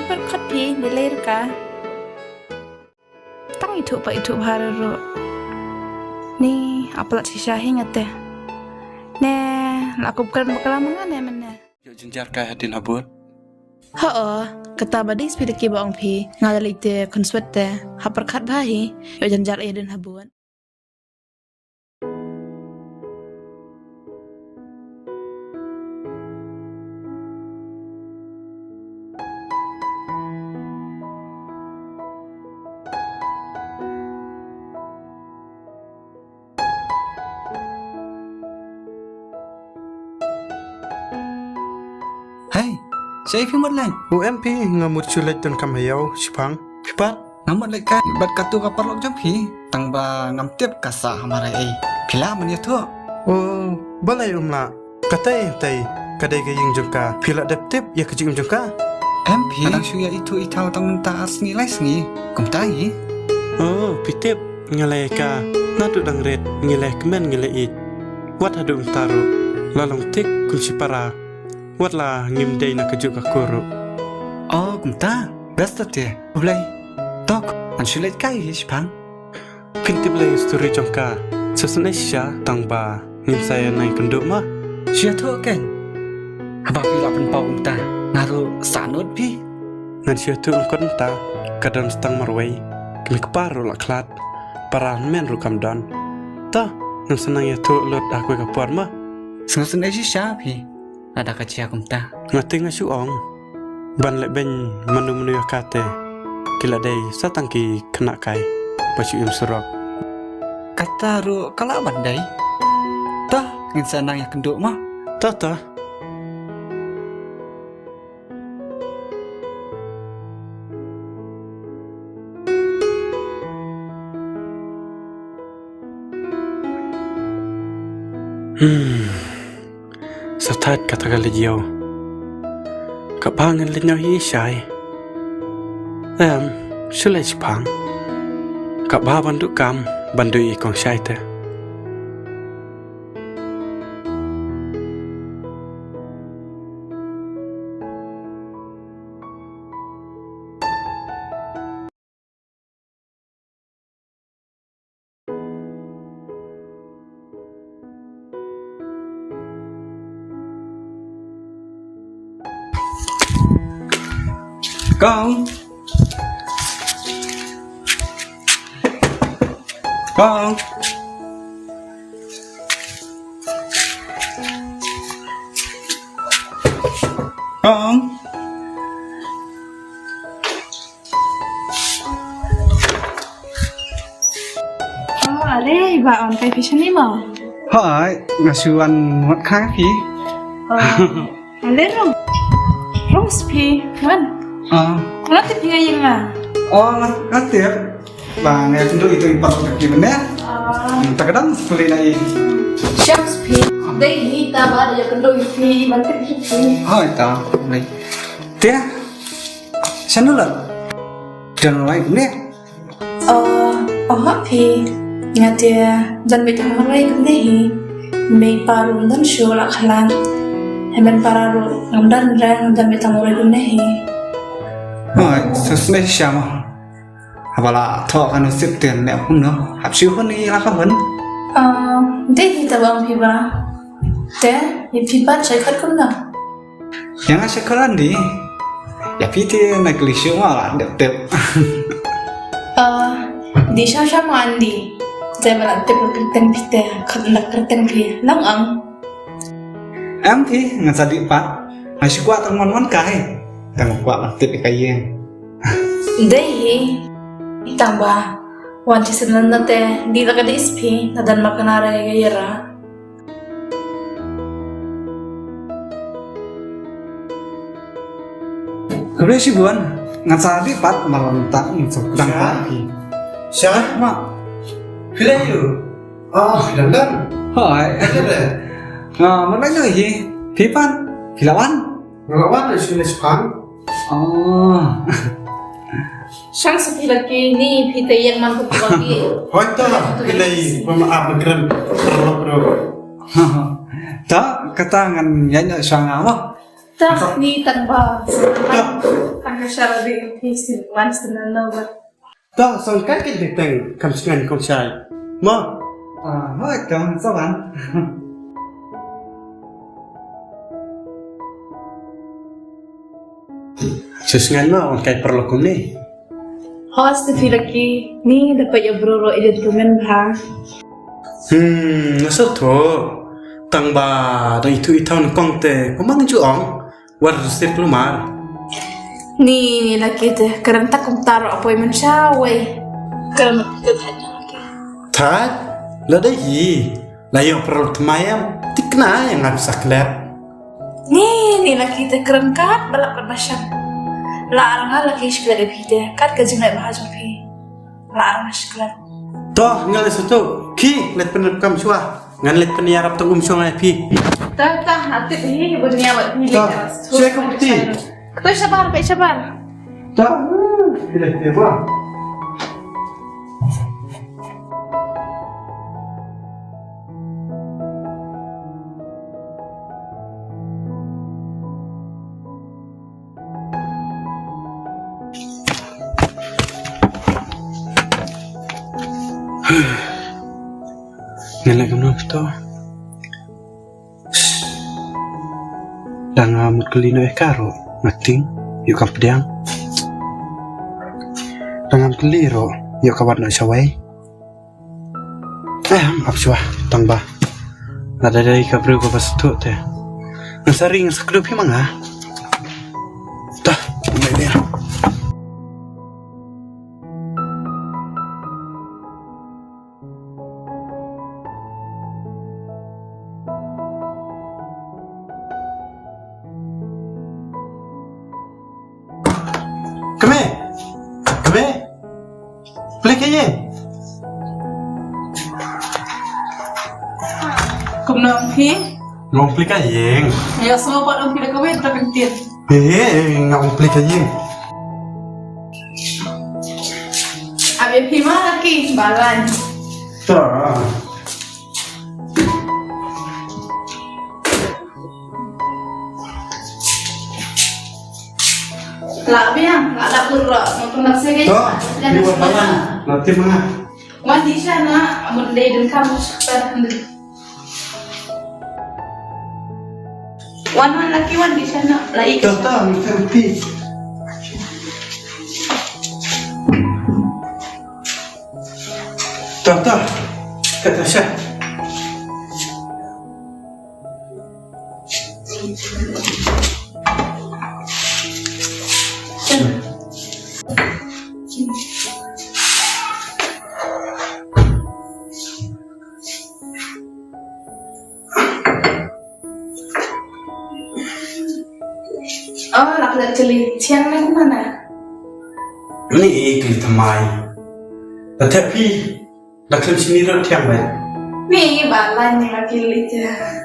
berkat pi nilir ka. Tang itu pa itu haru. Ni apa lah sisa hingat deh. Ne lakukan bekalamangan ya mana. Yo jenjar kah hadin habur. Kata badai sepeda ki baong pi ngalalik te konswet te haperkat bahi yo janjar eden habuan. Hey, saya Phi lagi. UMP ngamut sulit dan kamayau sipang. Pipat. Namun lagi kan bat katu kapar lok jam Phi. Tang ba ngam tiap kasa hamara Pila mania tu. Oh, balai umla. Katai tai kadai gayeng jengka. Pila dep tip ya kecik jengka. MP. Kadang suya itu itau tang minta asni lai sengi. Kum tai. Oh, pitip ngalai ka. Nadu dang red ngilai kemen ngilai it. Wat hadu taru. Lalong tik kunci para. Watlah ngimdei nak kejuk kakuru. Oh, kum ta. Besta te. Ulai. Tok. An sulit kai pang. Kintip lay story jengka. Sesunai sya tang ba ngim saya naik kenduk mah. Sia tu kan. Haba pila pen pau kum ta. Ngaru sanut Phi. Ngan sya tu ungkon ta kadang setang marwai. Kami keparu lak klat. Para men rukam don. Ta ngam senang ya tu lot aku kapuan mah. Sengaja sya Phi. Ada kecil kum ta. Ngati ngasu ong. Ban lek ben menu-menu ya kate. Kila day satangki kena kai. Baju im surok. Kata ru kala bandai. Tah ngin sanang ya kenduk mah. Ta. Satat kata kali jauh. Kapangan lenyau hi syai. Sulai Jepang. Kak ba bandu kam bandu ikong syai te. Kong. Kong. Kong. Are ba on kai pisah ni mo. Hai, ngasuan muat kah Phi? Ale rong pi man. Nanti pinga yang ah. Oh, ngerti ya. Bang, ya kenduk itu impak gimana? Terkadang beli nai. Sharks pi. Dai hita ba da kendo pi mantip pi. Hai ta, nai. Tia. Sana lah. Dan lain ni. Pi. Ngatia dan betah marai kendehi. Mei paru dan shola khalan. Hemen pararu ngamdan rang dan betah marai kendehi. Hai, sesuai siapa? Apalah, thọ kan sip tiền nè không nữa. Hạp siêu hơn đi là không hơn. Dai hita ba pi ba. Te, ni pi ba chai khat kum na. Yang saya keren di. Ya Phi thì naik lisyu malah đẹp đẹp. Di sha mandi. Jai bala te kerten pite khat na kerten pi lang ang. Em Phi ngan sa di pat. Masih kuat teman-teman kai. Tang kuat mantip kai. Dai hi tambah wanci senan nate di laga di ispi nadan makanara gayera. Kemudian si buan ngan sa di pat malam tak untuk dang pagi. Siapa? Mak. Pilih yuk. Oh, dandan. Hai. Mana lagi? Phi pan. Pilawan. Ngelawan dari sini Jepang. Oh. Sang sepi lagi ni pita yang mampu bagi. Hoita, pilih pemaaf negeri perlu. Tak, kata ngan nyanyi sang apa? Tak ni tanpa. masyara di hisin once na nawa. To song kan ke teng kam singan kong sai. Mo. Thôi chồng sao bạn Susungan mo ang kay perlu kum ni. Host the filaki ni dapat ya bro edit kumen ba. Nasa to. Tang ba do itu itaw ng kong te. Kumang juong. War sir lumar. Ni laki te karanta kum taro appointment siya way. Karena kita laki. Tad. Lada hi. Layo perlu temayam. Tikna yang ngap saklet. Ni laki te keren kat balap berbasyan. Larang hal laki sekolah de bide kat gajing nak bahas pi. Larang sekolah. To ngal sutu. Ki let pener kam chua. Ngan let peniarap tong syong ai pi. Tak hati ni buatnya buat ni. Tak, saya ke bukti. Kau sabar, baik sabar. To. Bila dia buang. Ngelak kamu to. Đang một cái ly nữa caro ngắt tiếng yêu cầm điang đang một cái ly rồi yêu các bạn nói sao ấy áp chua tang ba là đây cái bữa có bớt thuốc thế nó sẽ ring sắc đôi phim à ta đây đây Kame, beli kaya. Kum nong pi. Ngong beli kaya. Ya semua buat nong pi dah kawin terpentir. Ngong beli kaya. Abi pi mana laki balan. Tak. Lah biang, lah pura nonton nasi ke. Di mana? Nanti mana? Wan di sana, amun dai dan kamu sekitar hendak. Wan laki wan di sana, lah ikut. Tak, nanti. Tak, kata Syah. Oh, laki celi siang ni mana? Ni ikut tamai. Tetapi, nak sini rot yang baik. Ni balan ni laki lihat.